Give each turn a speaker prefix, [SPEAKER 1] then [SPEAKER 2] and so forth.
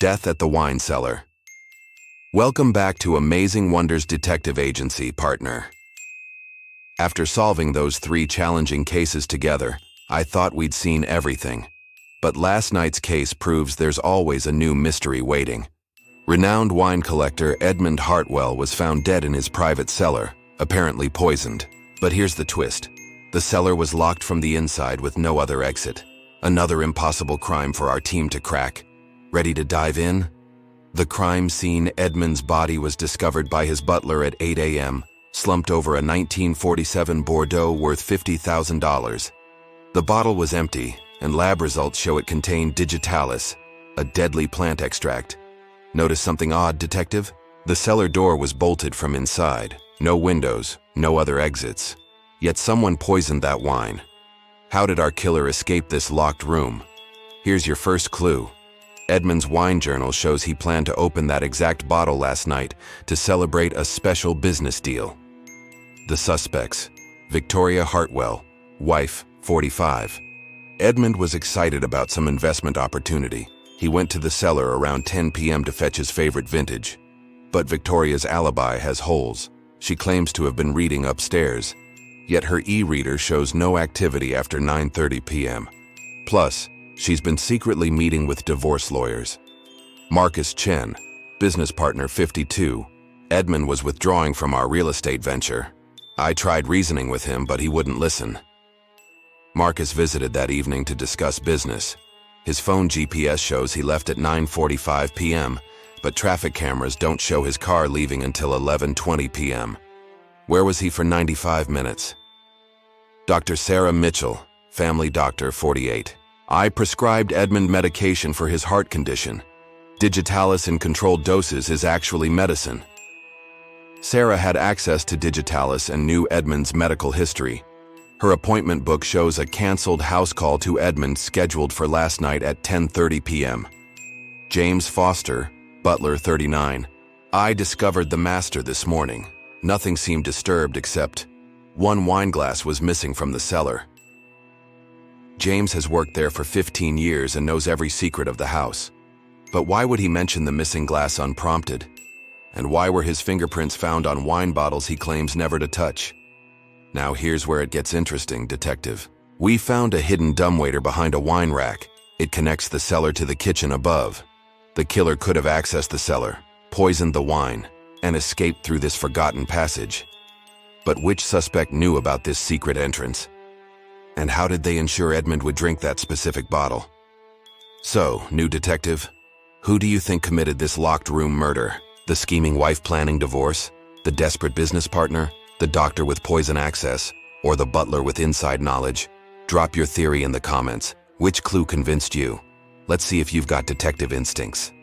[SPEAKER 1] Death at the Wine Cellar. Welcome back to Amazing Wonders Detective Agency, partner. After solving those 3 challenging cases together, I thought we'd seen everything. But last night's case proves there's always a new mystery waiting. Renowned wine collector Edmund Hartwell was found dead in his private cellar, apparently poisoned. But here's the twist. The cellar was locked from the inside with no other exit. Another impossible crime for our team to crack. Ready to dive in? The crime scene: Edmund's body was discovered by his butler at 8 a.m., slumped over a 1947 Bordeaux worth $50,000. The bottle was empty, and lab results show it contained digitalis, a deadly plant extract. Notice something odd, detective? The cellar door was bolted from inside. No windows, no other exits. Yet someone poisoned that wine. How did our killer escape this locked room? Here's your first clue. Edmund's wine journal shows he planned to open that exact bottle last night to celebrate a special business deal. The suspects: Victoria Hartwell, wife, 45. Edmund was excited about some investment opportunity. He went to the cellar around 10 p.m. to fetch his favorite vintage. But Victoria's alibi has holes. She claims to have been reading upstairs, yet her e-reader shows no activity after 9:30 p.m. Plus, she's been secretly meeting with divorce lawyers. Marcus Chen, business partner, 52. Edmund was withdrawing from our real estate venture. I tried reasoning with him, but he wouldn't listen. Marcus visited that evening to discuss business. His phone GPS shows he left at 9:45 p.m., but traffic cameras don't show his car leaving until 11:20 p.m. Where was he for 95 minutes? Dr. Sarah Mitchell, family doctor, 48. I prescribed Edmund medication for his heart condition. Digitalis in controlled doses is actually medicine. Sarah had access to digitalis and knew Edmund's medical history. Her appointment book shows a canceled house call to Edmund scheduled for last night at 10:30 p.m. James Foster, Butler, 39. I discovered the master this morning. Nothing seemed disturbed except one wine glass was missing from the cellar. James has worked there for 15 years and knows every secret of the house. But why would he mention the missing glass unprompted? And why were his fingerprints found on wine bottles he claims never to touch? Now here's where it gets interesting, detective. We found a hidden dumbwaiter behind a wine rack. It connects the cellar to the kitchen above. The killer could have accessed the cellar, poisoned the wine, and escaped through this forgotten passage. But which suspect knew about this secret entrance? And how did they ensure Edmund would drink that specific bottle? So, new detective, who do you think committed this locked room murder? The scheming wife planning divorce? The desperate business partner? The doctor with poison access? Or the butler with inside knowledge? Drop your theory in the comments. Which clue convinced you? Let's see if you've got detective instincts.